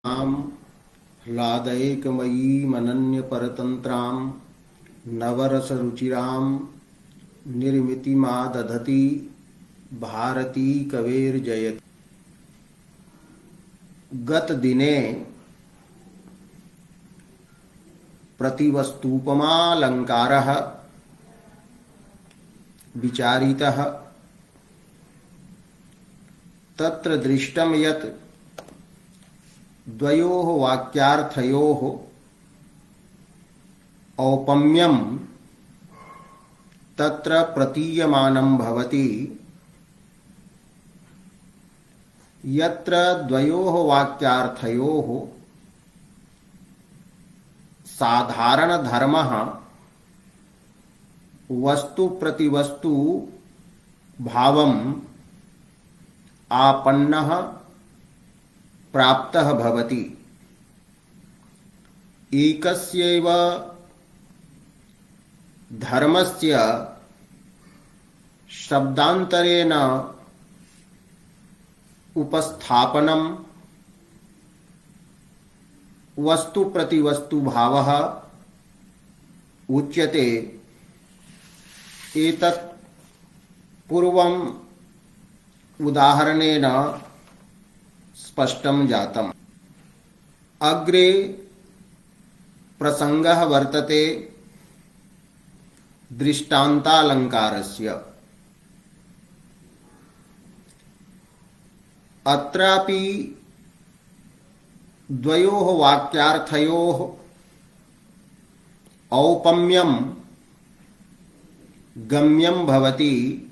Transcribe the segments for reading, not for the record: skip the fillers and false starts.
ह्लादैकमयीमनन्यपरतन्त्रां नवरसरुचिरां निर्मितिमा दधती भारती कवेर्जयति। गतदिने प्रतिवस्तूपमालङ्कारः विचारितः। तत्र दृष्टं यत् द्वयोः वाक्यार्थयोः औपम्यं तत्र प्रतीयमानं भवति। यत्र द्वयोः वाक्यार्थयोः साधारणधर्मः वस्तु प्रतिवस्तु भावम् आपन्नः प्राप्तः भवति। एकस्यैव धर्मस्य शब्दान्तरेण उपस्थापनं वस्तु प्रतिवस्तु भावः उच्यते। एतत् पूर्वम् उदाहरणेन स्पष्टं जातम्। अग्रे प्रसंगः वर्तते दृष्टान्तालंकारस्य। अत्रापि द्वयोः वाक्यार्थयोः औपम्यं गम्यं भवति,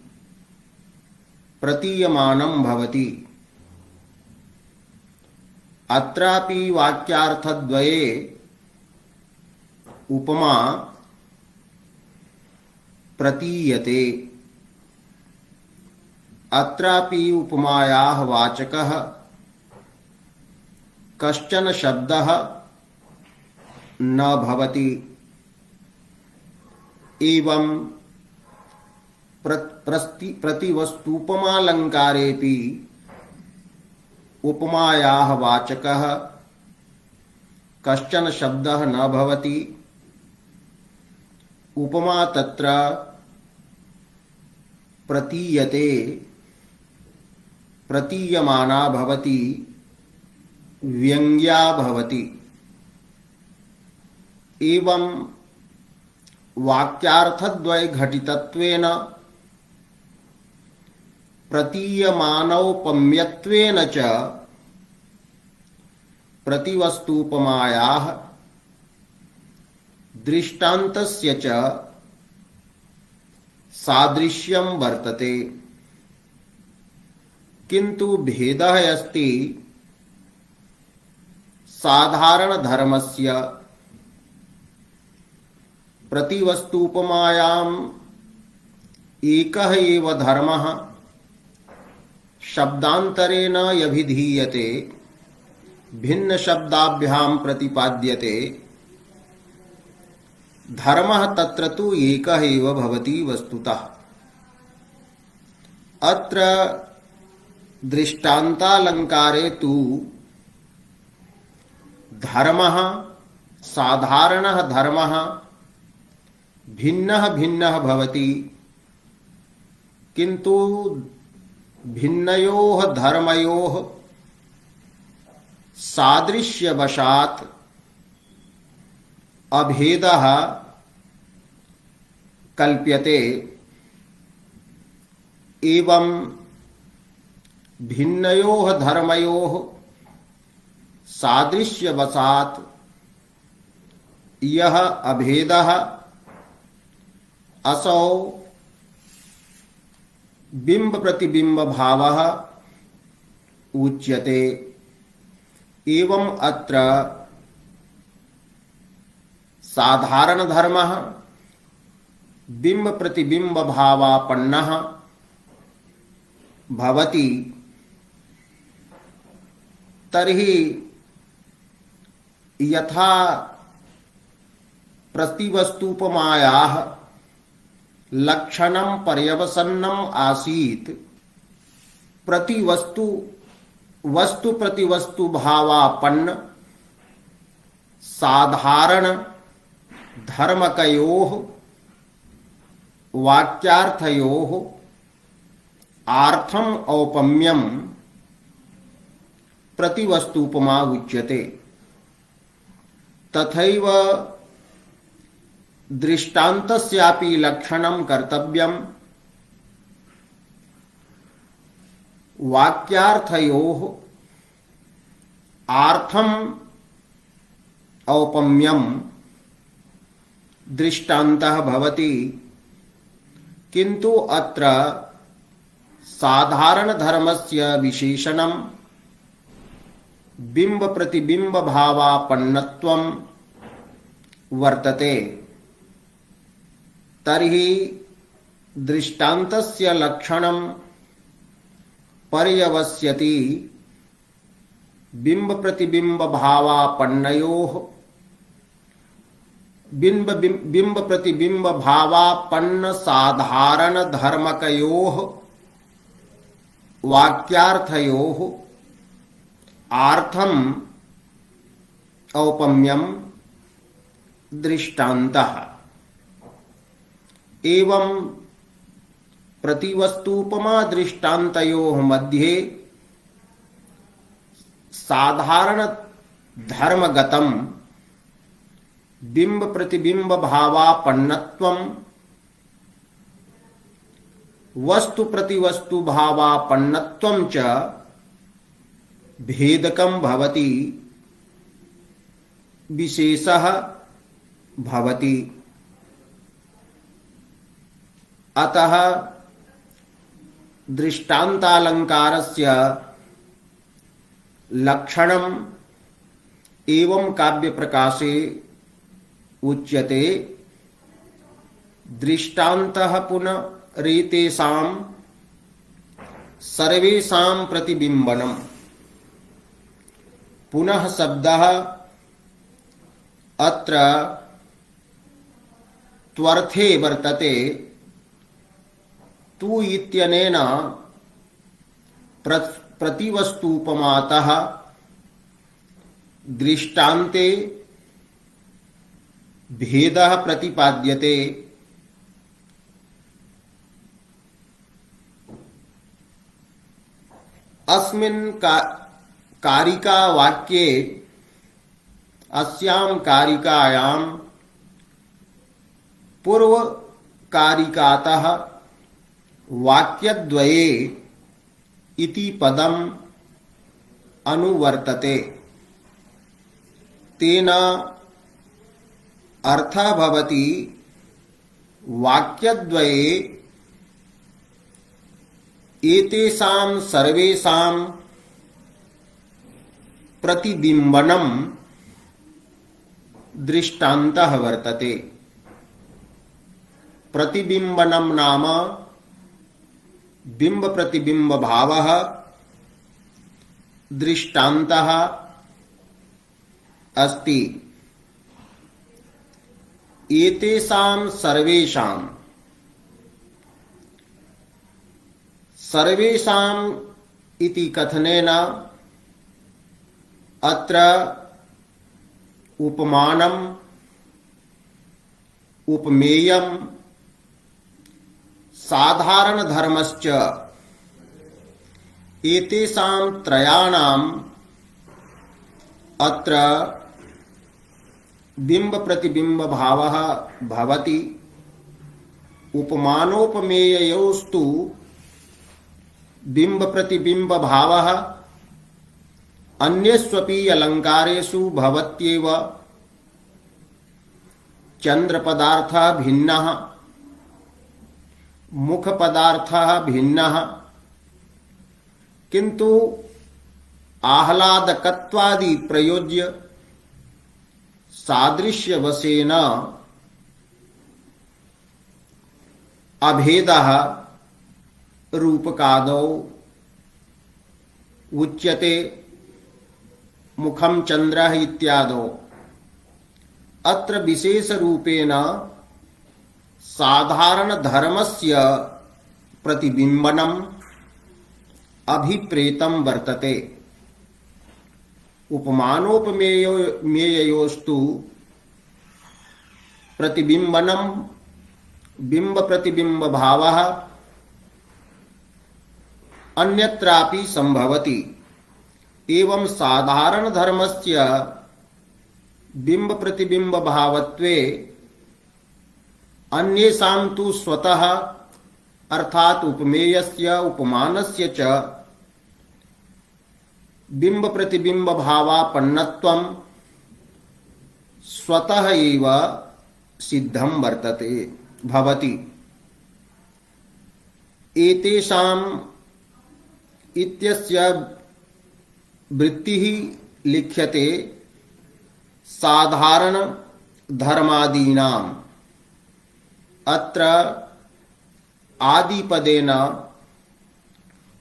प्रतीयमानं भवति। अत्रापि वाक्यार्थद्वये उपमा प्रतीयते। अत्रापि उपमायाः वाचकः कश्चन शब्दः न भवति। एवं प्रतिवस्तूपमालंकारेपि उपमायाः वाचकः कश्चन शब्दः न भवति। उपमा तत्र प्रतीयते, प्रतीयमाना भवति, व्यंग्या भवति। एवं वाक्यार्थद्वय घटितत्वेन प्रतीयमानौपम्यत्वेन च प्रतिवस्तूपमायाः दृष्टान्तस्य च सादृश्यं वर्तते। किन्तु भेदः अस्ति साधारणधर्मस्य प्रतिवस्तूपमायाम् एकः एव धर्मः शब्दान्तरेण यभिधीयते, भिन्न शब्दाभ्यां प्रतिपाद्यते। धर्मः तत्र तु एकः एव भवति वस्तुतः। अत्र दृष्टान्तालंकारे तु धर्मः, साधारणः धर्मः भिन्नः भिन्नः भवति। किन्तु भिन्नयोः धर्मयोः सादृश्यवशात् अभेदः कल्प्यते। एवं भिन्नयोः धर्मयोः सादृश्यवशात् यः अभेदः असौ बिंब प्रतिबिंब भावः उच्यते। एवं अत्र साधारण धर्मः बिंब प्रतिबिंब भावापन्नः भवति। तर्हि यथा प्रतिवस्तूपमायाः लक्षणं पर्यवसन्नम् आसीत्, प्रतिवस्तु वस्तु प्रतिवस्तु भावापन्न साधारण धर्मकयोः वाक्यार्थयोः आर्थम औपम्यम प्रतिवस्तुपमा उच्यते। तथैव दृष्टान्तस्यापि लक्षणं कर्तव्यम्। वाक्यार्थयोः आर्थम औपम्यम दृष्टान्तः भवति, किन्तु अत्र साधारण धर्मस्य विशेषणं बिंब प्रतिबिंब भावापन्नत्वं वर्तते। तर्हि दृष्टान्तस्य लक्षणं पर्यवस्यति बिंब प्रतिबिंब भावापन्नयोः बिंब प्रतिबिंब भावापन्न साधारण धर्मकयोः वाक्यार्थयोः आर्थम औपम्यम दृष्टान्तः। एवं प्रतिवस्तुपमा दृष्टान्तयोः मध्ये साधारण धर्मगतम् बिंब प्रतिबिंब भावापन्नत्वं वस्तु प्रतिवस्तु भावापन्नत्वं च भेदकं भवति, विशेषः भवति। अतः दृष्टान्तालंकारस्य लक्षणम् एवं काव्य प्रकाशे उच्यते। दृष्टान्तः पुनरेतेषां सर्वेषां प्रतिबिंबनम्। पुनः शब्दः अत्र त्वर्थे वर्तते। तु इत्यनेन प्रतिवस्तुपमातः दृष्टान्ते भेदः प्रतिपाद्यते। अस्मिन् कारिका वाक्ये अस्यां कारिकायां पूर्व कारिकातः वाक्यद्वये इति पदम् अनुवर्तते। तेन अर्थः भवति वाक्यद्वये एतेषां सर्वेषां प्रतिबिंबनं दृष्टान्तः वर्तते। प्रतिबिंबनं नाम बिंब प्रतिबिंब भावः दृष्टान्तः अस्ति। एतेषां सर्वेषाम् इति कथनेन अत्र उपमानम् उपमेयम् साधारण धर्मश्च एतेषां त्रयाणाम् अत्र बिंब प्रतिबिंब भावः भवति। उपमानोपमेययोस्तु बिंब प्रतिबिंब भावः अन्यस्वपि अलंकारेषु भवत्येव। चंद्र पदार्थः भिन्नः, मुख पदार्थः भिन्नः, किंतु आह्लादकत्वादि प्रयोज्य सादृश्यवशेन अभेदः रूपकादौ उच्यते। मुखम चंद्रः इत्यादौ अत्र विशेष रूपेण साधारण धर्मस्य प्रतिबिंबनम् अभिप्रेतं वर्तते। उपमानोपमेययोस्तु प्रतिबिंबनम बिंब प्रतिबिंब भावः अन्यत्रापि संभवति। एवं साधारण धर्मस्य बिंब प्रतिबिंब भावत्वे अन्येषां तु स्वतः अर्थात उपमेयस्य उपमानस्य च बिंब प्रतिबिंब भावापन्नत्वं स्वतः एव सिद्धं वर्तते भवति। एतेषाम् इत्यस्य वृत्तिः लिख्यते साधारण धर्मादीनाम्। अत्र आदिपदेन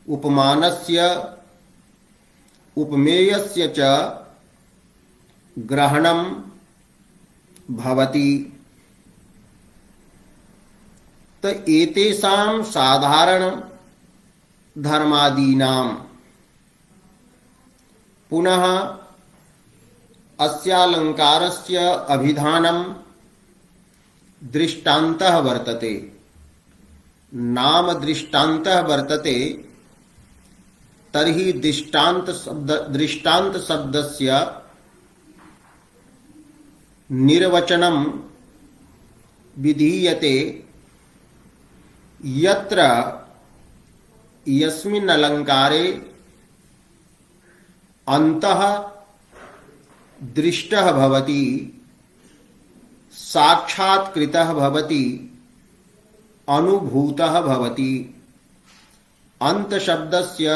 उपमानस्य उपमेयस्य च ग्रहणं भवति। त एतेषां साधारण धर्मादीनाम् पुनः अस्यालंकारस्य अभिधानं दृष्टान्तः वर्तते। नाम दृष्टान्तः वर्तते तर्हि दृष्टान्त शब्दस्य निर्वचनं विधीयते यत्र यस्मिन् अलंकारे अन्तः दृष्टः भवति साक्षात्कृतः भवति अनुभूतः भवति। अन्त शब्दस्य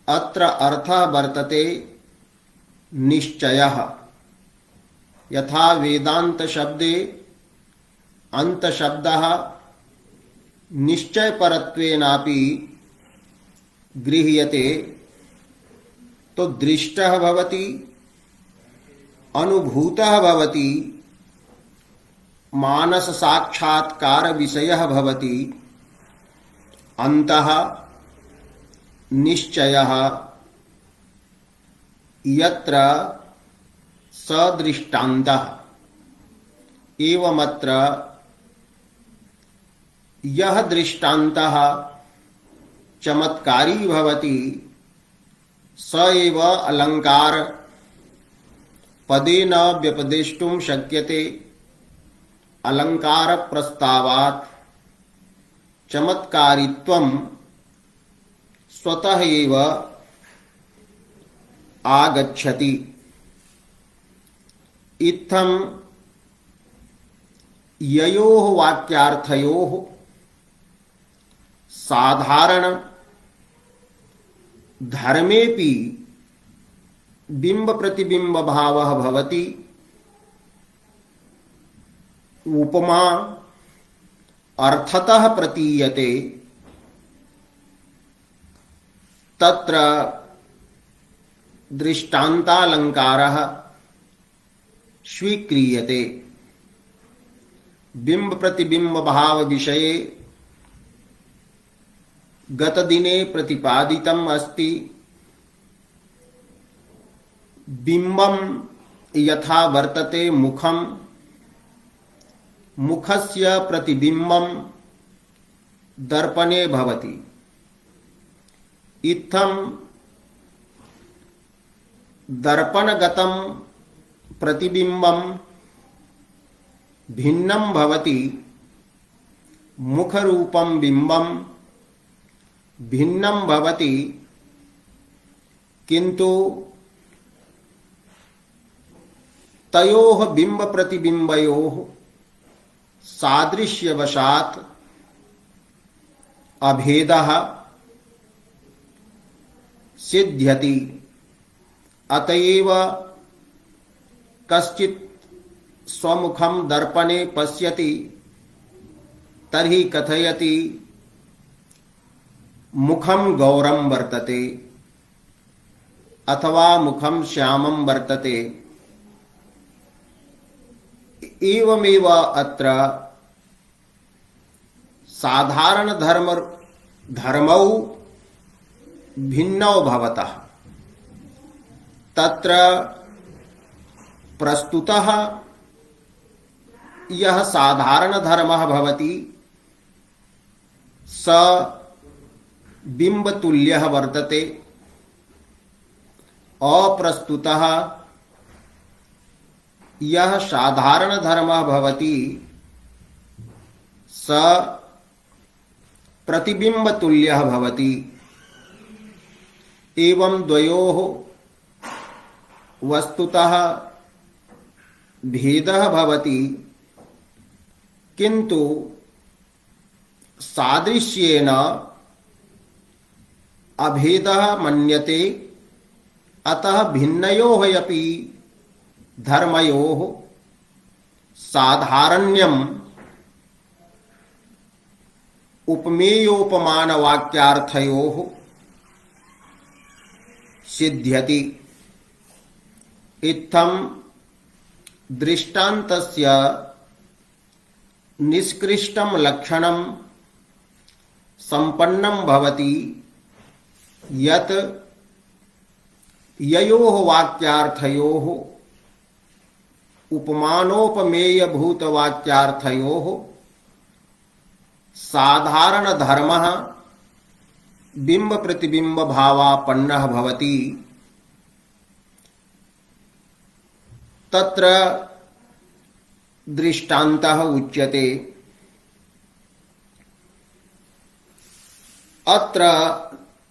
अत्र अर्थः वर्तते निश्चयः। यथा वेदांत शब्दे अन्त शब्दः निश्चय परत्वेनापि गृह्यते तो दृष्टः भवति अनुभूतः भवति मानस साक्षात्कार विषयः भवति अन्तः निश्चयः यत्र सदृष्टान्तः। एवमत्र यह दृष्टान्तः चमत्कारी भवति स एव अलंकार पदेन व्यपदेष्टुं शक्यते। अलंकार प्रस्तावात् चमत्कारित्वं स्वतः एव आगच्छति। इत्थं ययोः वाक्यार्थयोः साधारण धर्मेपि बिंब प्रतिबिंब भावः भवति। उपमा अर्थतः प्रतीयते तत्र दृष्टान्तालंकारः स्वीक्रियते। बिंब प्रतिबिंब भाव विषये गतदिने प्रतिपादितम् अस्ति। बिंबं यथा वर्तते मुखं मुखस्य प्रतिबिंबं दर्पणे भवति। इत्थं दर्पणगतं प्रतिबिंबं भिन्नं भवति मुखरूपं बिंबं भिन्नं भवति किंतु तयोः बिंब प्रतिबिंबयोः सादृश्यवशात् अभेदः सिद्ध्यति। अतएव कश्चित् स्वमुखं दर्पणे पश्यति तर्हि कथयति मुखं गौरं वर्तते अथवा मुखं श्यामं वर्तते। एवमेव अत्र साधारण धर्मौ भिन्नौ भवतः तत्र प्रस्तुतः यः साधारण धर्मः भवति स बिंबतुल्यः वर्तते। अप्रस्तुतः यः साधारण धर्मः भवति स प्रतिबिंबतुल्यः भवति। एवं द्वयोः वस्तुतः भेदः भवति, किंतु सादृश्येन अभेदः मन्यते। अतः भिन्नयोः अपि धर्मयोः साधारण्यम् उपमेयोपमानवाक्यार्थयोः सिद्ध्यति। इत्थं दृष्टान्तस्य निष्कृष्टं लक्षणं संपन्नं भवति यत् ययोः वाक्यार्थयोः उपमानोपमेयभूतवाक्यार्थयोः साधारण धर्मः बिंब प्रतिबिंब भावापन्नः भवति, तत्र दृष्टान्तः उच्यते। अत्र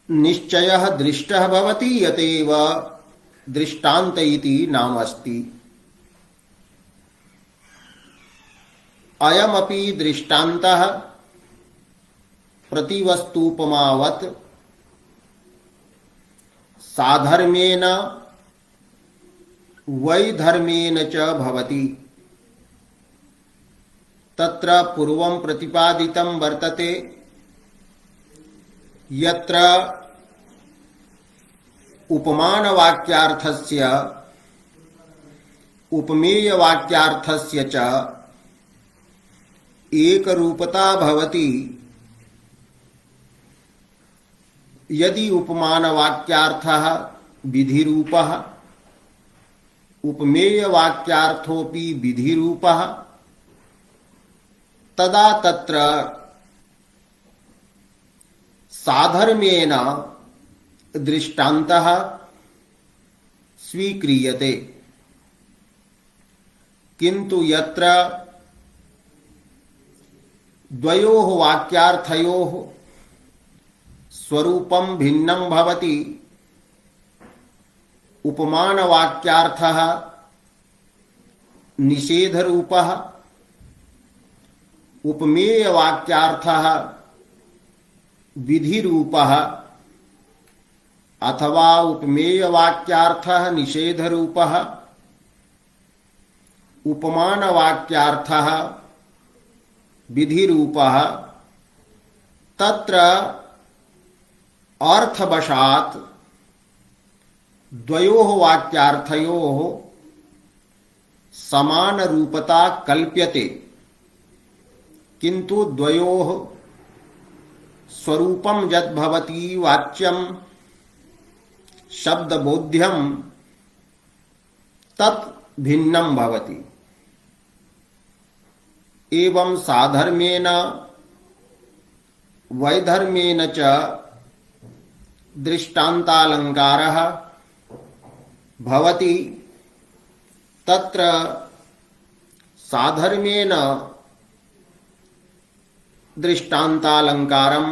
निश्चयः दृष्टः भवति यतेव दृष्टान्त इति नामस्ति। अयमपि दृष्टान्तः प्रतिवस्तूपमावत् साधर्म्येन वैधर्म्येन च भवति। तत्र पूर्वं प्रतिपादितं वर्तते यत्र उपमानवाक्यार्थस्य उपमेयवाक्यार्थस्य च एकरूपता भवति। यदि उपमानवाक्यार्थः विधिरूपः उपमेयवाक्यार्थोऽपि विधिरूपः तदा तत्र साधर्म्येन दृष्टान्तः स्वीक्रियते। किंतु यत्र द्वयोः वाक्यार्थयोः स्वरूपं भिन्नं भवति, उपमानवाक्यार्थः निषेधरूपः उपमेयवाक्यार्थः विधिरूपः अथवा उपमेयवाक्यार्थः निषेधरूपः उपमानवाक्यार्थः विधिरूपः, तत्र अर्थवशात् द्वयोः वाक्यार्थयोः समान रूपता कल्प्यते, किंतु द्वयोः स्वरूपं यद् भवति वाच्यं शब्दबोध्यं तत् भिन्नं भवति। एवं साधर्म्येन वैधर्म्येन च दृष्टान्तालंकारः भवति। तत्र साधर्म्येन दृष्टान्तालंकारम्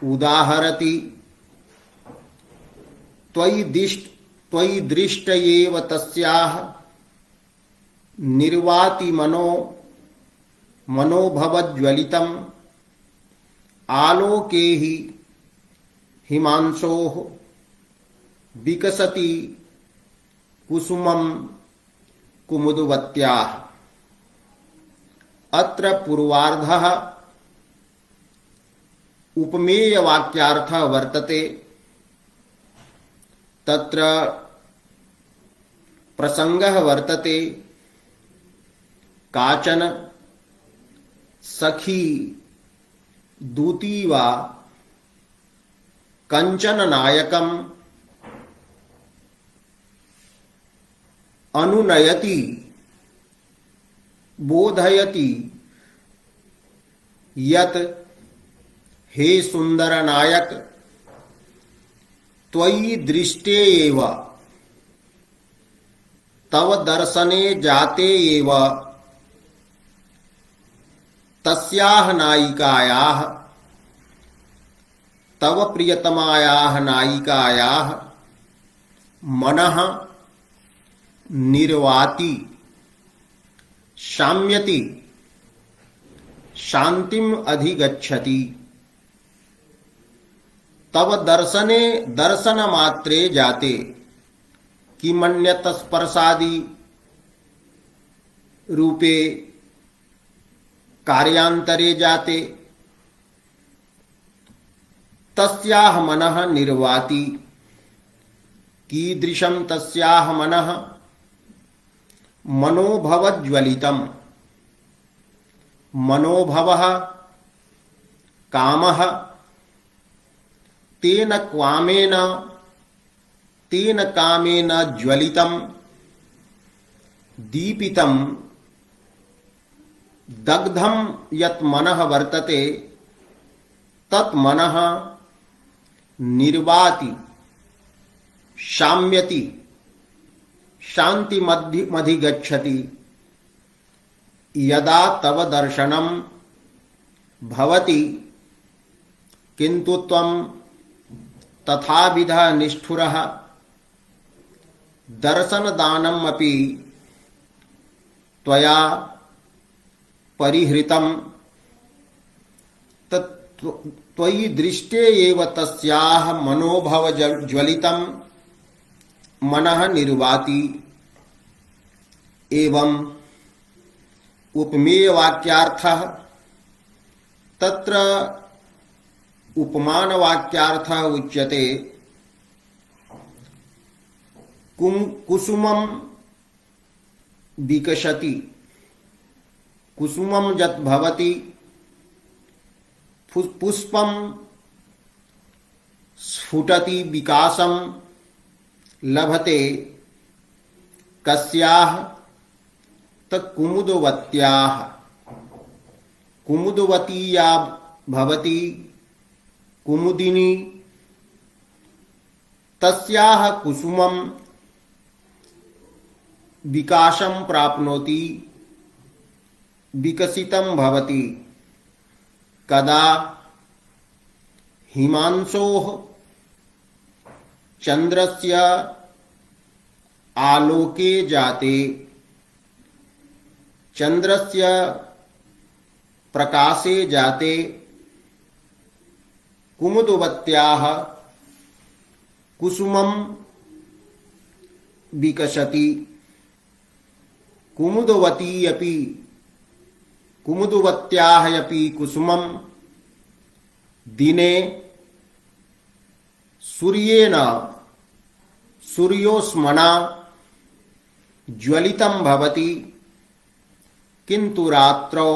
उदाहरति। त्वयि दृष्ट एव तस्याः निर्वाति मनोभवज्वलितम् आलोके हि हिमांशोः विकसति कुसुमं कुमुदवत्याः। अत्र पूर्वार्धः उपमेयवाक्यार्थः वर्तते। तत्र प्रसंगः वर्तते काचन सखी दूती वा कंचन नायकं अनुनयति बोधयति यत हे सुंदर नायक त्वयि दृष्टे एव तव दर्शने जाते एव तस्याह नायिकायाः तव प्रियतमायाः नायिकायाः मनः निर्वाति शाम्यति शांतिम अधिगच्छति तव दर्शने दर्शन मात्रे जाते किमन्यत स्पर्शादि रूपे कार्यांतरे जाते तस्याह मनः निर्वाति कीदृशं तस्याह मनः मनोभवज्वलितम् मनोभवः कामः तेन कामेन ज्वलितं दीपितं दग्धं यत् मनः वर्तते तत् मनः निर्वाति शाम्यति शान्तिमधिगच्छति यदा तव दर्शनं भवति किंतु त्वं तथाविधः निष्ठुरः दर्शनदानम् अपि त्वया परिहृतं त्वयि दृष्टे एव तस्याः मनोभवज्वलितं मनः निर्वाति एवं उपमेय वाक्यार्थः तत्र उपमान वाक्यार्थः उच्यते कुसुमं विकसति कुसुमं यत् भवति पुष्पं स्फुटति विकासं लभते कस्याः कुमुदवत्याः कुमुदवती या भवति कुमुदिनी तस्याः कुसुमं विकासं प्राप्नोति विकसितं भवति कदा हिमांशोः चंद्रस्य आलोके जाते चंद्रस्य प्रकाशे जाते कुमुदवत्याः कुसुमं विकसति कुमुदवत्याः अपि कुसुमं दिने सूर्योस्मना ज्वलितं भवति किंतु रात्रौ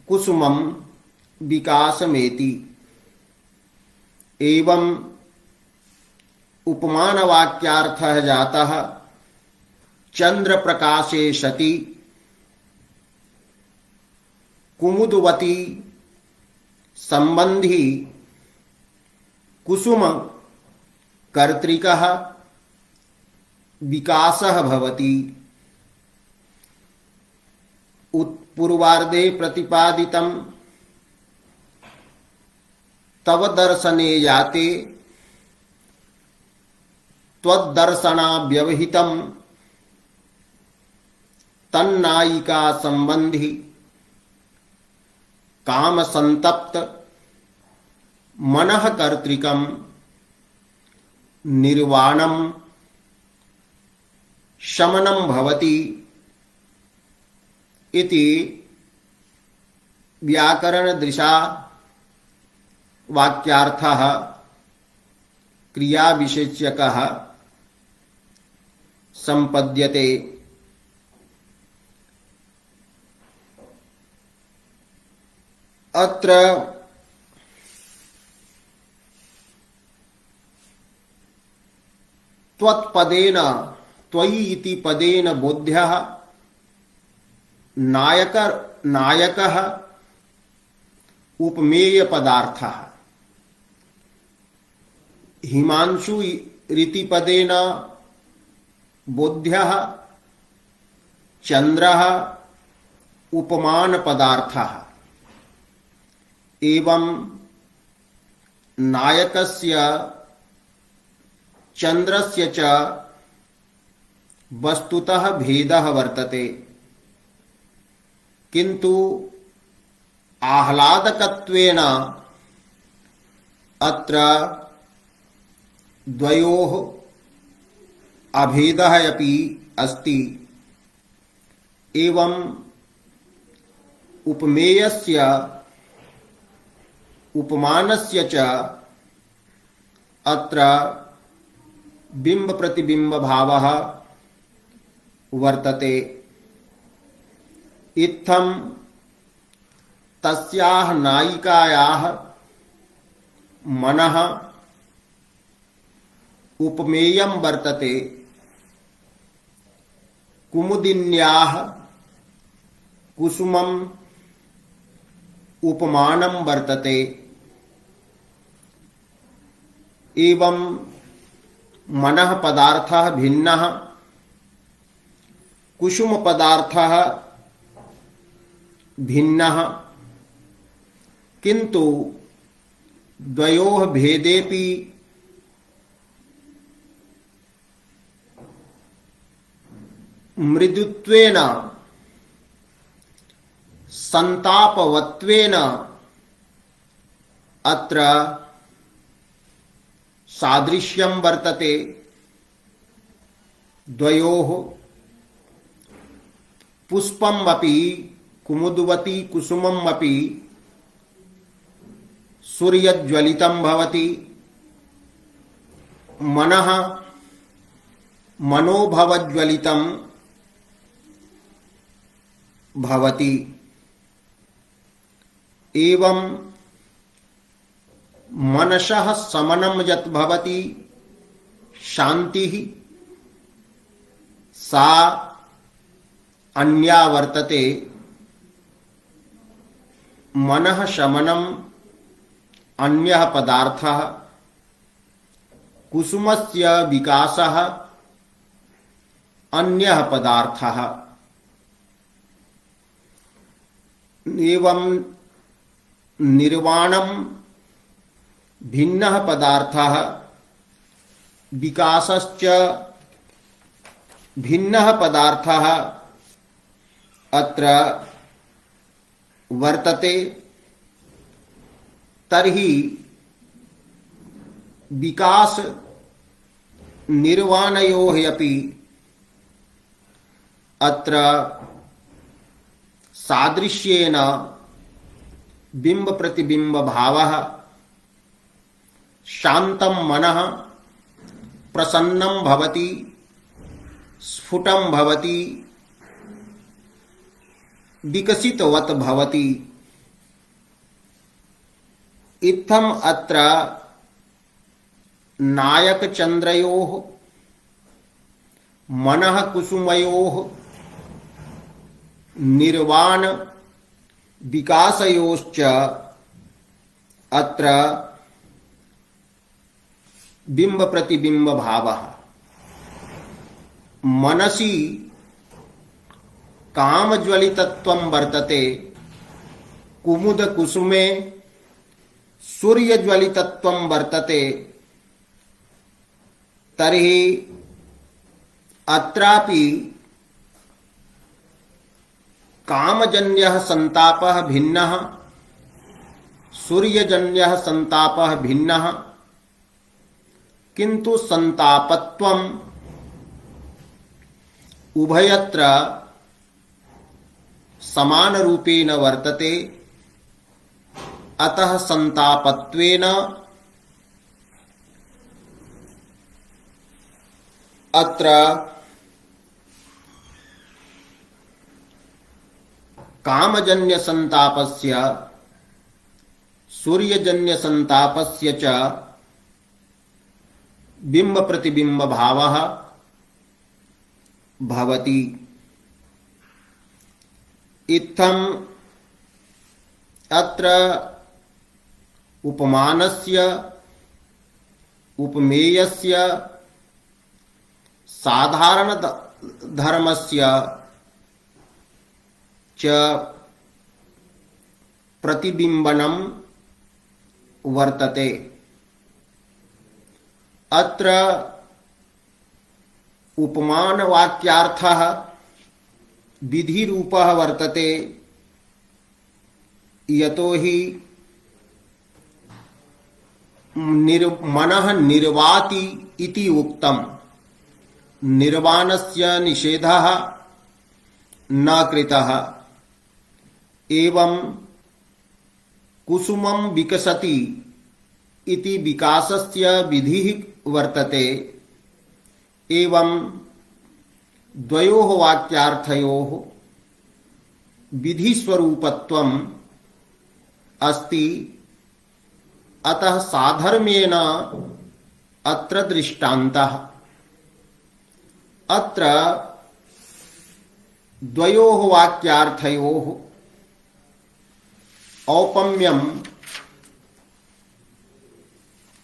कुसुमं विकासमेति एवं उपमान वाक्यार्थः जातः चंद्र प्रकाशे सति कुमुदवती संबंधी कुसुम कर्तृकः विकासः भवति पूर्वार्धे प्रतिपादितं तव दर्शने याते त्वद्दर्शनाव्यवहितं तन्नायिका संबंधी काम संतप्त मनः कर्तृकं निर्वाणं शमनं भवति इति व्याकरणदृशा वाक्यार्थः क्रियाविशेष्यकः संपद्यते। अत्र त्वत्पदेन त्वयि इति पदेन बोध्यः नायकः उपमेय पदार्थः। हिमांशु इति पदेन बोध्यः चंद्रः उपमान पदार्थः। एवं नायकस्य चंद्रस्य च वस्तुतः भेदः वर्तते, किंतु आह्लादकत्वेन अत्र द्वयोः अभेदः अपि अस्ति। एवं उपमेयस्य उपमानस्य च अत्र बिंब प्रतिबिंब भावः वर्तते। इत्थं तस्याः नायिकायाः मनः उपमेयं वर्तते, कुमुदिन्याः कुसुमम् उपमानं वर्तते। एवं मनः पदार्थः भिन्नः, कुसुम पदार्थः भिन्नः, किंतु द्वयोः भेदेपि मृदुत्वेन संतापवत्वेन अत्र सादृश्यं वर्तते। द्वयोः पुष्पम् अपि कुमुदवती कुसुमम् अपि सूर्यज्वलितं भवति, मनः मनोभवज्वलितं भवति। एवं मनसः शमनं यत् भवति, शान्तिः सा अन्या वर्तते। मनः शमनम् अन्यः पदार्थः, कुसुमस्य विकासः अन्यः पदार्थः। एवं निर्वाणं भिन्नः पदार्थः, विकासश्च भिन्नः पदार्थः अत्र वर्तते। तर्हि विकास निर्वाणयोः अपि अत्र सादृश्येन बिंब प्रतिबिंब भावः, शान्तं मनः प्रसन्नं भवति, स्फुटं भवति, विकसितवत् भवति। इत्थम् अत्र नायकचन्द्रयोः मनः कुसुमयोः निर्वाण विकासयोश्च अत्र बिंब प्रतिबिंब भावः। मनसि कामज्वलितत्वं वर्तते, कुमुद कुसुमे सूर्यज्वलितत्वं वर्तते। तर्हि अत्रापि कामजन्यः संतापः भिन्नः, सूर्यजन्यः संतापः भिन्नः, किंतु संतापत्वम् उभयत्र समान रूपेण वर्तते। अतः संतापत्वेन अत्र कामजन्य संतापस्य सूर्यजन्य संतापस्य च बिंब प्रतिबिंब भावः भवति। इत्थम् अत्र उपमानस्य उपमेयस्य साधारण धर्मस्य च प्रतिबिंबनं वर्तते। अत्र उपमान वाक्यार्थः विधिरूपः वर्तते, यतोहि मनः निर्वाति इति उक्तम्। निर्वाणस्य निषेधः न कृतः। एवं कुसुमं विकसति इति विकासस्य विधिः वर्तते। एवं द्वयोः वाक्यार्थयोः विधिस्वरूपत्वम् अस्ति। अतः साधर्म्येन अत्र दृष्टान्तः। अत्र द्वयोः वाक्यार्थयोः औपम्यं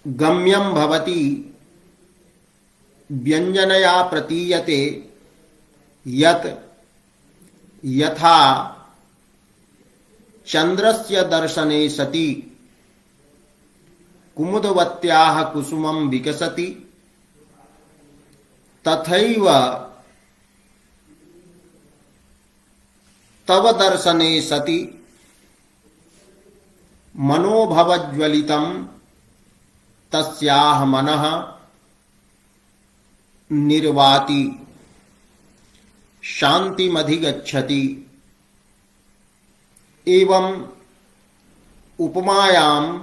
गम्यं भवति। व्यञ्जनया प्रतीयते यत् यथा चन्द्रस्य दर्शने सति कुमुदवत्याः कुसुमं विकसति, तथैव तव दर्शने सति मनोभवज्वलितं तस्याः मनः निर्वाति, शान्तिमधिगच्छति। एवं उपमायां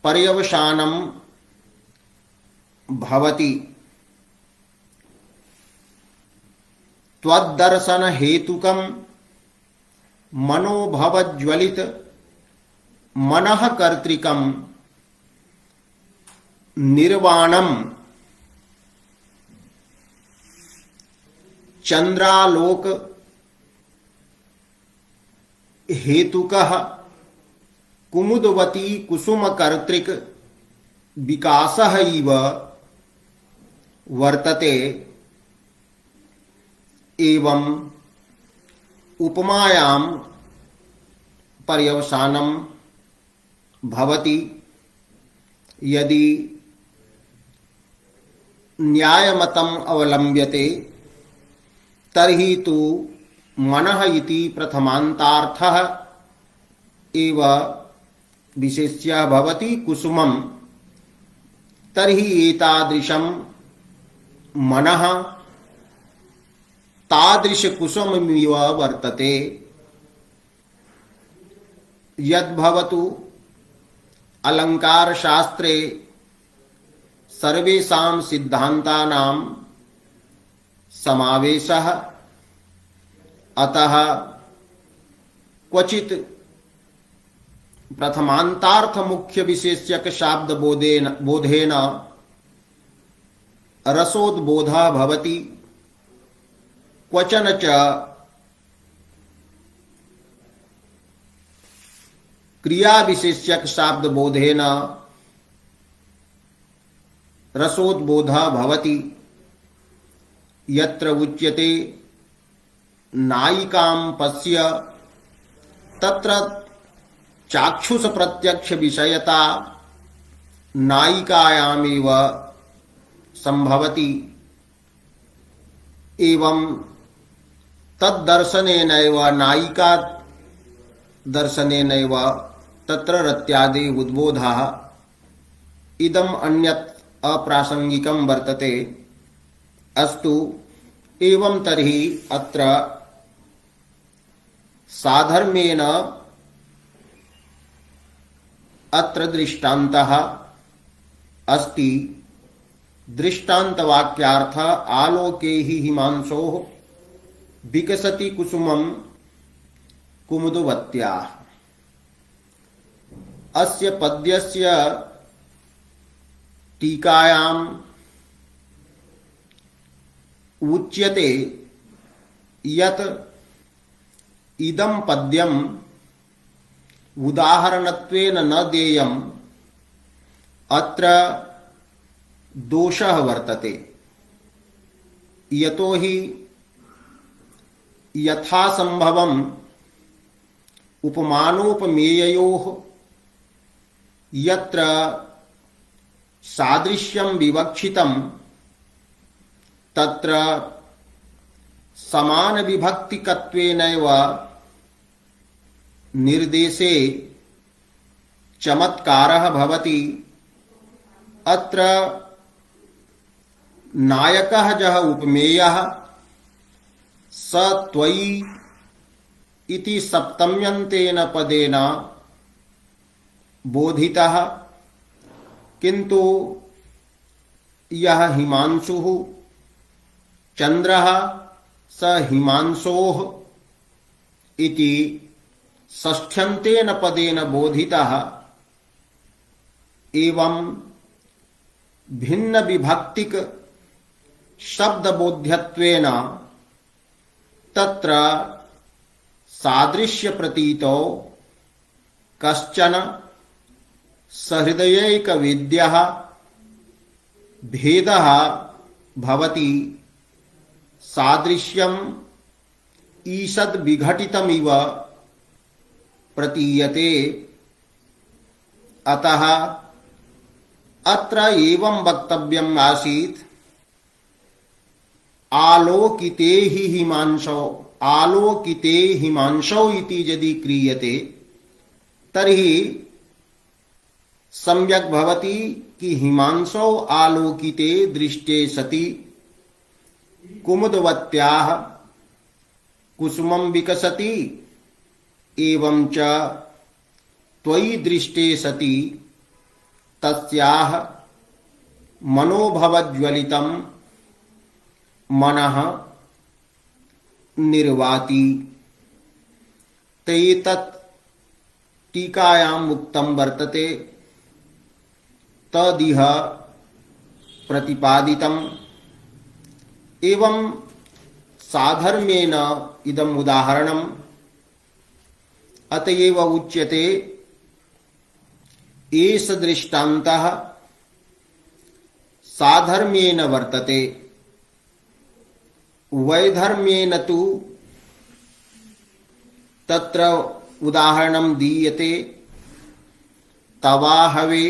पर्यवसानं भवति। त्वद्दर्शन हेतुकं मनोभवज्वलित मनः कर्तृकं निर्वाणं चंद्रालोक हेतुकः कुमुदवती कुसुम कर्तृक विकासः इव वर्तते। एवं उपमायां पर्यवसानं भवति। यदि न्यायमतम् अवलम्ब्यते तर्हि तु मनः इति प्रथमान्तार्थः एव विशेष्यः भवति कुसुमं। तर्हि एतादृशं मनः तादृशकुसुममिव वर्तते। यद्भवतु अलङ्कारशास्त्रे सर्वेषां सिद्धान्तानां समावेशः। अतः क्वचित् प्रथमान्तार्थ मुख्य विशेष्यक शाब्द बोधेन रसोद्बोधः भवति, क्वचन च क्रिया विशेष्यक शाब्द बोधेन रसोद्बोधः भवति। यत्र उच्यते नायिकां पश्य तत्र चाक्षुष प्रत्यक्ष विषयता नायिकायामेव संभवति। एवं तद्दर्शनेनैव नायिका दर्शनेनैव तत्र रत्यादि उद्बोधः। इदम् अन्यत् अप्रासंगिकं वर्तते। अस्तु, एवं तर्हि अत्र साधर्म्येन अत्र दृष्टान्तः अस्ति। दृष्टान्तवाक्यार्थ आलोके हि हिमांशोः विकसति कुसुमं कुमुदवत्याः। अस्य पद्यस्य टीकायाम् उच्यते यत् इदं पद्यम् उदाहरणत्वेन न देयम्, अत्र दोषः वर्तते। यतो हि यथासंभवम् उपमानोपमेययोः यत्र सादृश्यं विवक्षितं तत्र समानविभक्तिकत्वेनैव निर्देशे चमत्कारः भवति। अत्र नायकः यः उपमेयः स त्वयि इति सप्तम्यन्तेन पदेन बोधितः, किन्तु यः हिमांशुः चन्द्रः स हिमांशोः इति षष्ठ्यन्तेन पदेन बोधितः। एवं भिन्न विभक्तिक शब्दबोध्यत्वेन तत्र सादृश्य प्रतीतो कश्चन सहृदयैकवेद्यः भेदः भवति। सादृश्यम् ईषद् विघटितमिव प्रतीयते। अतः अत्र एवं वक्तव्यम् आसीत्, आलोकिते हि हिमांशौ, आलोकिते हिमांशौ इति यदि क्रियते तर्हि सम्यक् भवति कि हिमांशौ आलोकिते दृष्टे सति कुमुदवत्याः कुसुमं विकसति, एवं च त्वयि दृष्टे सति तस्याः मनोभवज्वलितं मनः निर्वाति। तैतत् टीकायाम् उक्तं वर्तते, तदिह प्रतिपादितम्। एवं साधर्म्येन इदम् उदाहरणम्, अतएव उच्यते एष दृष्टान्तः साधर्म्येन वर्तते। वैधर्म्येन तु तत्र उदाहरणं दीयते, तवाहवे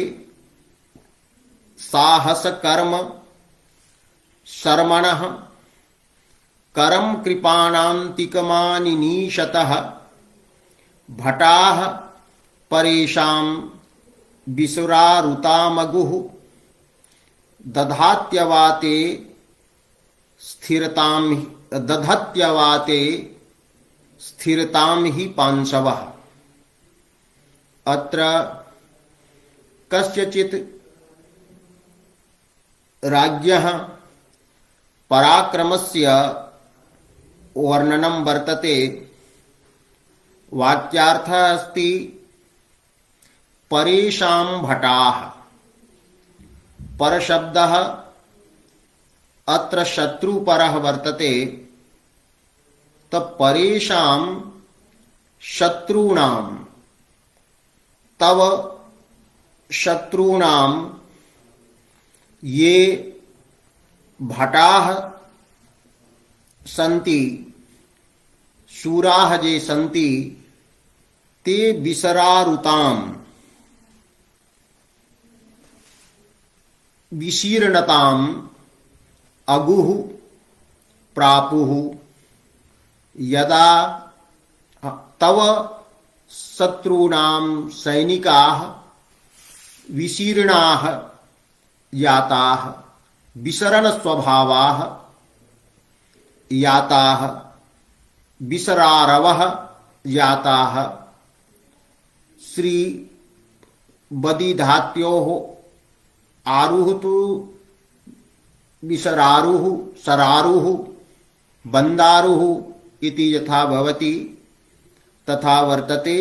साहसकर्म शर्मणः करं कृपाणान्तिकमानिनीशतः भटाः परेषां विसुरारुतामगुः दधात्यवाते स्थिरतां हि पांशवः। अत्र कस्यचित् राज्ञः पराक्रमस्य वर्णनं वर्तते। वाक्यार्थः अस्ति परेषां भटाः। परशब्दः अत्र शत्रुपरः वर्तते, तो परेषां शत्रूणां, तव शत्रूणां ये भटाः सन्ति, शूराः ये सन्ति, ते विसरारुतां विशीर्णतां अगुः प्रापुः। यदा तव शत्रूणां सैनिकाः विशीर्णाः याताः, विसरणस्वभावाः याताः, विसरारवः याताः, श्री बदिधात्योः आरुः तु विसरारुः, सरारुः, बन्दारुः इति यथा भवति तथा वर्तते।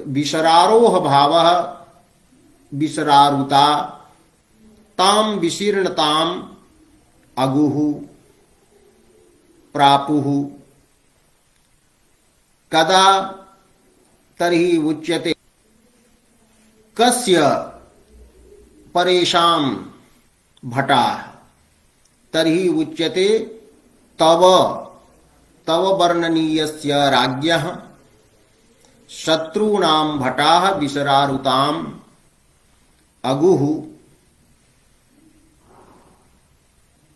विसरारोह भावः विसरारुता ताम विशीर्णताम अगुः प्रापुः कदा तर्हि उच्यते कस्य परेषां भटाः तर्हि उच्यते तव तव वर्णनीयस्य राज्ञः शत्रूणां भटाः विसरारुताम् अगुः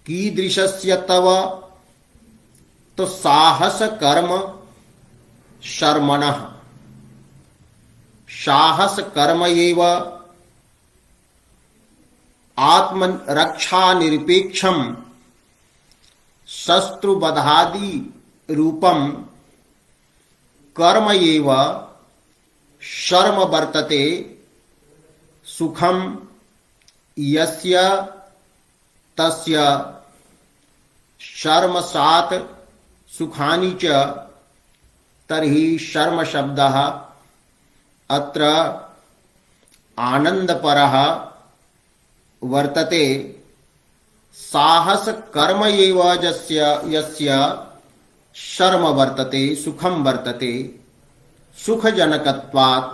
कीदृशस्य तव तो साहस कर्म शर्मणः साहस कर्म एव आत्मरक्षा निरपेक्षम शस्त्रुवधादि रूपम कर्म एव शर्म वर्तते सुखम यस्य तस्य शर्मसात् सुखानि च तर्हि शर्म शब्दः अत्र आनंदपरः वर्तते। साहस कर्म एव यस्य शर्म वर्तते सुखम वर्तते सुखजनकत्वात्।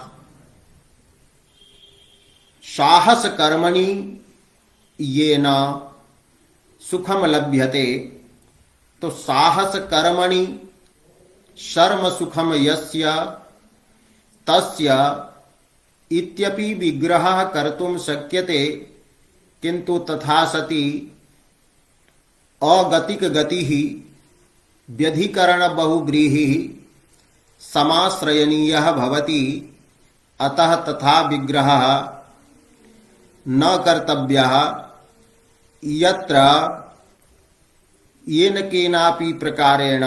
साहस कर्मणि येन सुखम लभ्यते तो साहस कर्मणि शर्म सुखम यस्य तस्य इत्यपि विग्रहः कर्तुं शक्यते, किंतु तथा सति अगतिक गतिः व्यधिकरण बहुव्रीहिः समाश्रयणीयः भवति। अतः तथा विग्रहः न कर्तव्यः यत्र येन केनापि प्रकारेण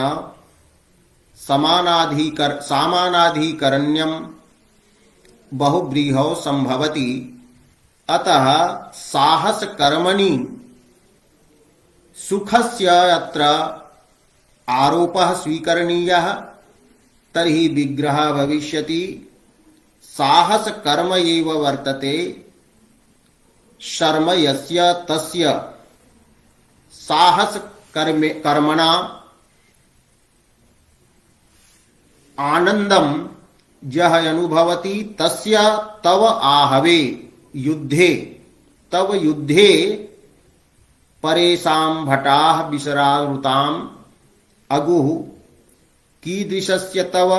सामानाधिकरण्यं बहुव्रीहौ संभवति। अतः साहस कर्मणि सुखस्य अत्र आरोपः स्वीकरणीयः। तर्हि विग्रहः भविष्यति साहस कर्म एव वर्तते शर्म यस्य तस्य। साहस कर्मणा आनंदम यह अनुभवति तस्य तव आहवे युद्धे तव युद्धे परेषां भटाः विसरारुताम् अगुः कीदृशस्य तव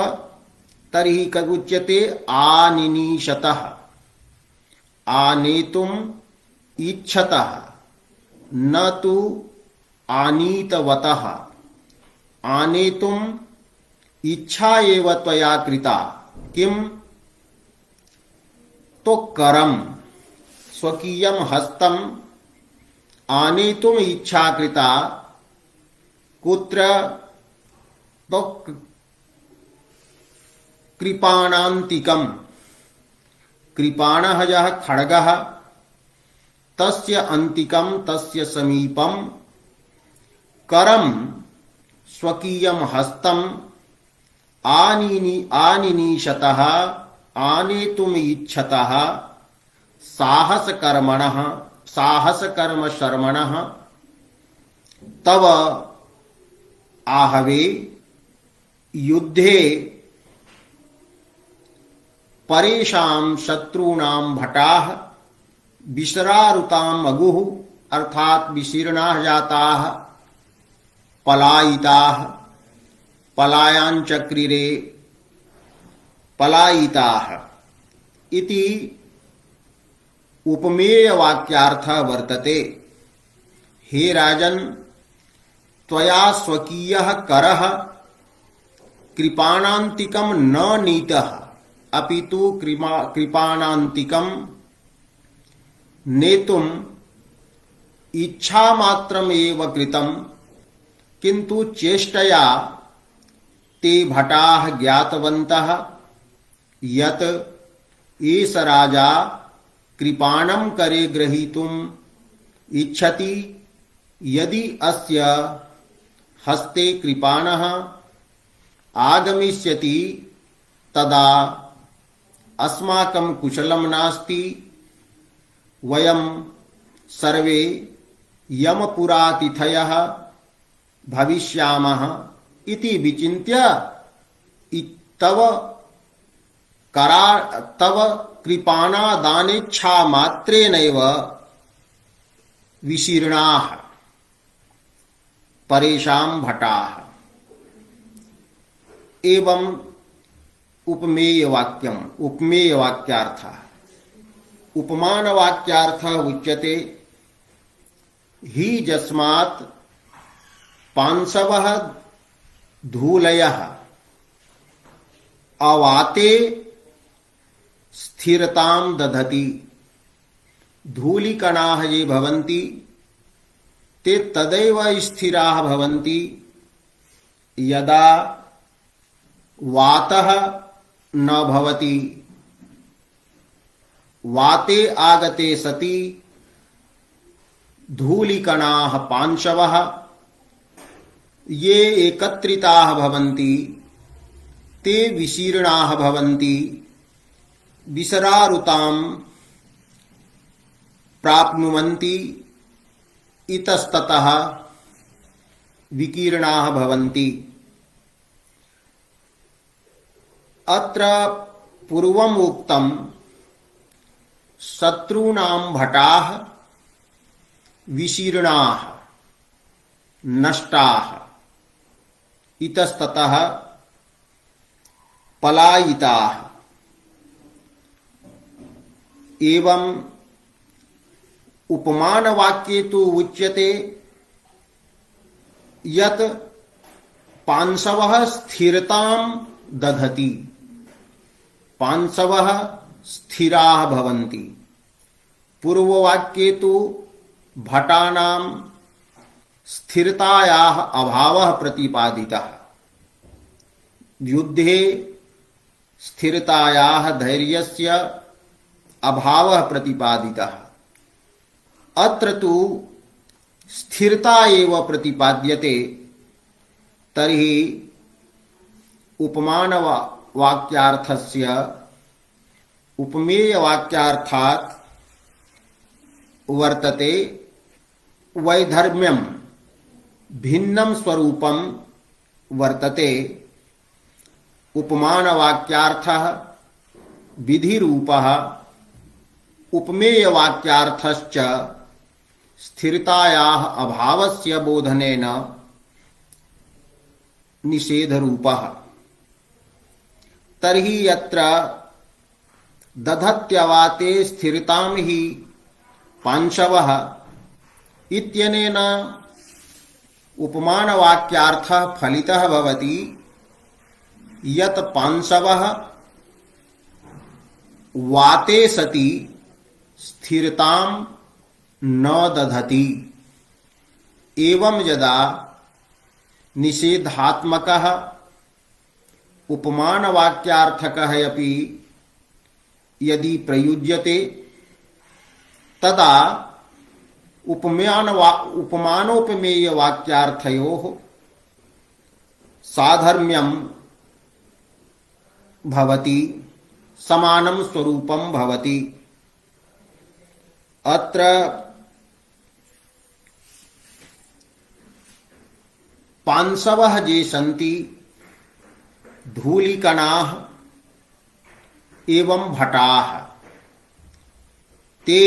तर्हि कगुच्यते आनिनीशतः आनेतुम् इच्छतः न तु आनीतवतः। आनेतुम् इच्छा एव त्वया कृता किम तो करम स्वकीयं हस्तम आनेतुम् इच्छा कृता कुत्र तो कृपाणान्तिकम्। कृपाणः यः खड्गः तस्य अन्तिकं तस्य समीपं करम स्वकीयं हस्तम आनिनीशतः आनेतुम् इच्छतः साहस कर्म शर्मणः तव आहवे युद्धे परेषां शत्रूणां भटाः विसरारुताम् अगुः अर्थात विशीर्णाः जाताः पलायिताः पलायाञ्चक्रिरे पलायिताः इति उपमेय वाक्यार्थः वर्तते। हे राजन् त्वया स्वकीयः करः कृपाणान्तिकं न नीतः अपितु कृपाणान्तिकं नेतुम् इच्छामात्रमेव कृतं, किन्तु चेष्टया ते भटाः ज्ञातवन्तः यत् एष राजा कृपाणं करे ग्रहीतुम् इच्छति। यदि अस्य हस्ते कृपाणः आगमिष्यति तदा अस्माकं कुशलं नास्ति। वयं सर्वे यमपुरातिथयः भविष्यामः इति विचिन्त्य तव तव कृपाणादानेच्छा मात्रेणैव विशीर्णाः परेषां भटाः। एवं उपमेय वाक्यार्थः। उपमान वाक्यार्थः उच्यते हि यस्मात् पांशवः धूलयः अवाते स्थिरतां दधति। धूलिकणाः ये भवन्ति ते तदैव स्थिराः भवन्ति यदा वातः न भवति। वाते आगते सति धूलिकणाः पांशवः ये एकत्रिताः भवन्ति ते विशीर्णाः भवन्ति, विसरारुतां प्राप्नुवन्ति, इतस्ततः विकीर्णाः भवन्ति। अत्र पूर्वम् उक्तं शत्रूणां भटाः विशीर्णाः नष्टाः, इतस्ततः पलायिताः। एवं उपमान वाक्ये तु उच्यते यत् पांशवः स्थिरतां दधति। पांशवः स्थिराः भवन्ति। पूर्ववाक्ये तु भटानां स्थिरतायाः अभावः प्रतिपादितः। युद्धे स्थिरतायाः धैर्यस्य अभावः प्रतिपादितः। अत्र तु स्थिरता एव प्रतिपाद्यते। तर्हि उपमान वाक्यार्थस्य उपमेय वाक्यार्थात् वर्तते वैधर्म्यं भिन्नं स्वरूपं वर्तते। उपमान वाक्यार्थः विधिरूपः, उपमेय वाक्यार्थश्च स्थिरतायाः अभावस्य बोधनेन निषेधरूपः। तर्हि यत्र दधत्यवाते स्थिरतां हि पांशवः इत्यनेन उपमान वाक्यार्थः फलितः भवति यत् पांशवः वाते सति स्थिरतां न दधति। एवं यदा निषेधात्मकः उपमान वाक्यार्थकः अपि यदि प्रयुज्यते तदा उपमानोपमेय वाक्यार्थयोः साधर्म्यं भवति, समानं स्वरूपं भवति। अत्र पांशवः ये सन्ति धूलिकणाः एवं भटाः ते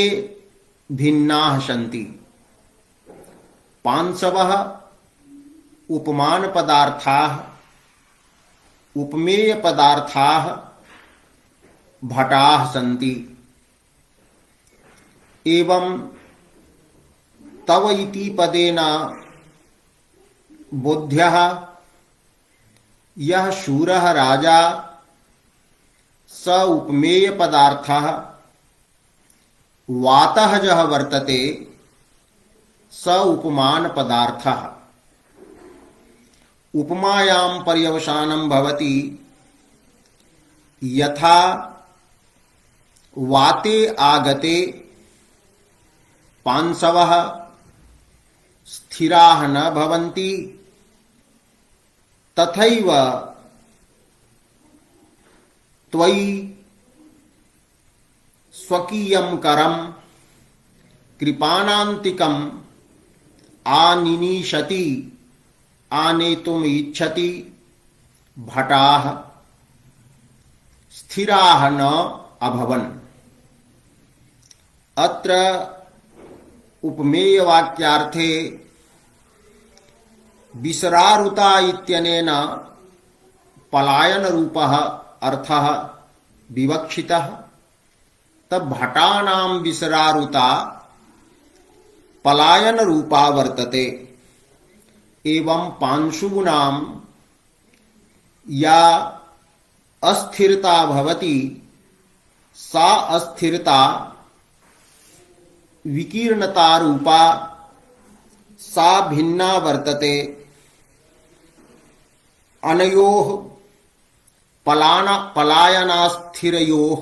भिन्नाः सन्ति। पांशवः उपमान पदार्थाः, उपमेय पदार्थाः भटाः सन्ति। एवं तव इति पदेन बोध्यः यः शूरः राजा स उपमेय पदार्थः, वातः यः वर्तते स उपमान पदार्थः। उपमायां पर्यवसानं भवति यथा वाते आगते पांशवः स्थिराः न भवन्ति, तथैव त्वयि स्वकीयं करं कृपानान्तिकम् आनिनीशति आनेतुम् इच्छति भटाः स्थिराः न अभवन्। अत्र उपमेय वाक्यार्थे विसरारुता इत्यनेन पलायन रूपः अर्थः विवक्षितः। तब भटानां विसरारुता पलायन रूपा वर्तते। एवं पांशूनां या अस्थिरता भवति सा अस्थिरता विकीर्णता रूपा सा भिन्ना वर्तते। अनयोः पलायनास्थिरयोः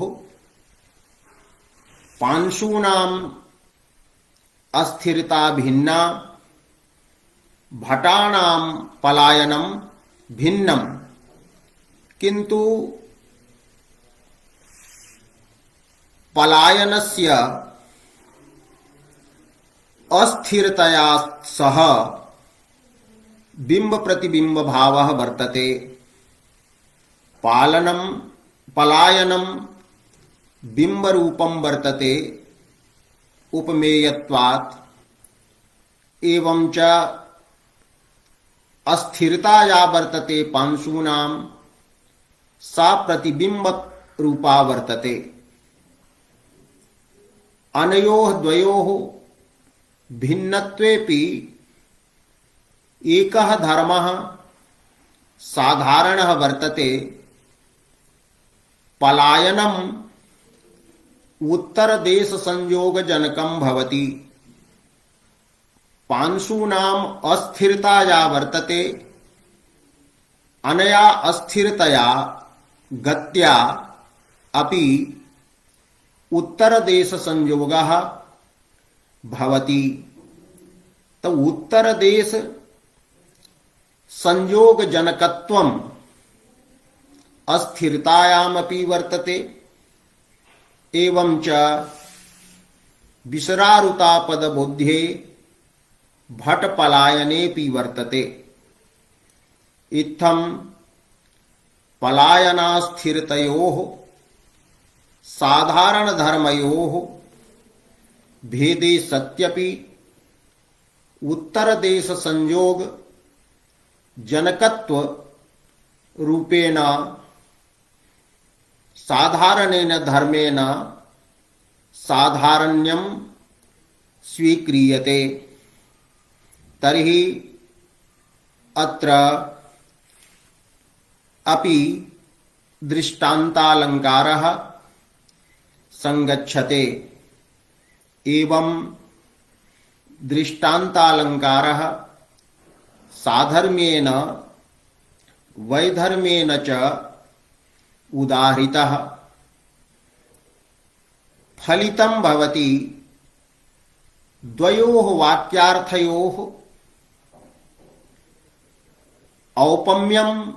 पांशूनाम् अस्थिरता भिन्ना भटानां पलायनं भिन्नं। किंतु पलायनस्य अस्थिरतया सह बिंब प्रतिबिंब भावः वर्तते। पलायनं बिंब रूपं वर्तते उपमेयत्वात्। एवं च अस्थिरता या वर्तते पांशूनां सा प्रतिबिंब रूपा वर्तते। अनयोः द्वयोः भिन्नत्वेपि एकः धर्मः साधारणः वर्तते। पलायनम् उत्तरदेश संयोगजनकं भवति। पांशूनाम् अस्थिरता या वर्तते अनया अस्थिरतया गत्या अपि उत्तरदेश संयोगः भवति। तो उत्तरदेश संयोगजनकत्वम् अस्थिरतायामपि वर्तते। एवं च विसरारुतापदबोध्ये भटपलायनेपि वर्तते। इत्थं पलायनास्थिरतयोः साधारणधर्मयोः भेदे सत्यपि उत्तरदेश संयोग जनकत्व रूपेण साधारणेन धर्मेण साधारण्यं स्वीक्रियते। तर्हि अत्र अपि दृष्टान्तालंकारः संगच्छते। एवं दृष्टान्तालंकारः साधर्म्येन वैधर्म्येन च उदाहृतः। फलितं भवति द्वयोः वाक्यार्थयोः औपम्यं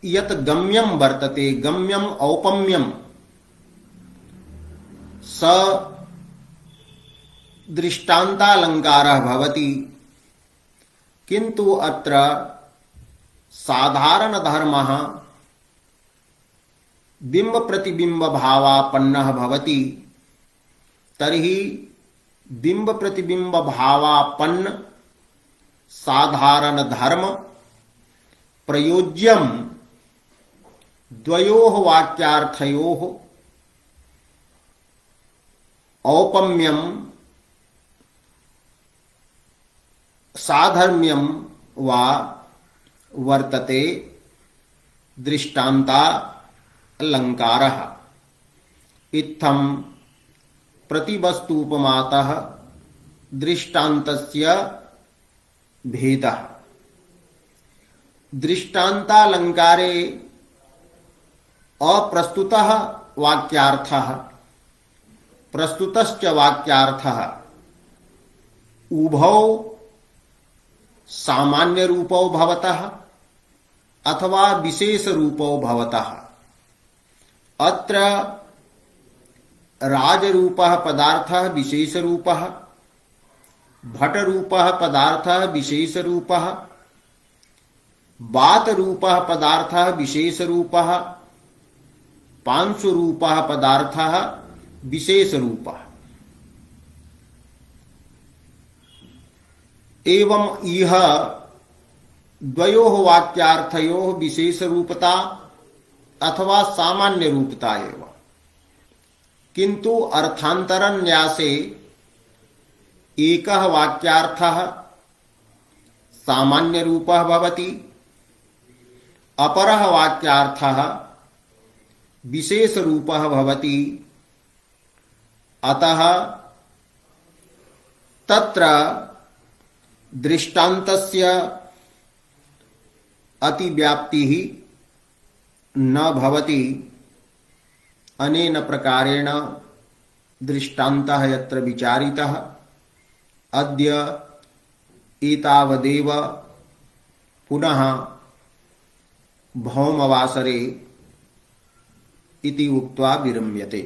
यत् गम्यं वर्तते, गम्यं औपम्यं स दृष्टान्तालंकारः भवति। किंतु अत्र साधारण धर्मः बिंब प्रतिबिंब भावापन्नः भवति। तर्हि बिंब प्रतिबिंब भावापन्न साधारण धर्म प्रयोज्यं द्वयोः वाक्यार्थयोः औपम्यं साधर्म्यं वा वर्तते दृष्टान्तालंकारः। इत्थं प्रतिवस्तूपमातः दृष्टान्तस्य भेदः। दृष्टान्तालंकारे अप्रस्तुतः वाक्यार्थः प्रस्तुतश्च वाक्यार्थः उभौ सामान्य रूपौ भवतः अथवा विशेष रूपौ भवतः। अत्र राजरूपः पदार्थः विशेषरूपः, भटरूपः पदार्थः विशेषरूपः, वातरूपः पदार्थः विशेषरूपः, पांशुरूपः पदार्थः विशेषरूपः। एवं इह द्वयोः वाक्यार्थयोः विशेषरूपता अथवा सामान्य रूपता एव, किंतु अर्थान्तरन्यासे एकः वाक्यार्थः सामान्य रूपः भवति, अपरः वाक्यार्थः विशेष रूपः भवति। अतः तत्र दृष्टान्तस्य अतिव्याप्तिः न भवति। अनेन प्रकारेण दृष्टान्तः यत्र विचारितः अद्य एतावदेव। पुनः भौमवासरे इति उक्त्वा विरम्यते।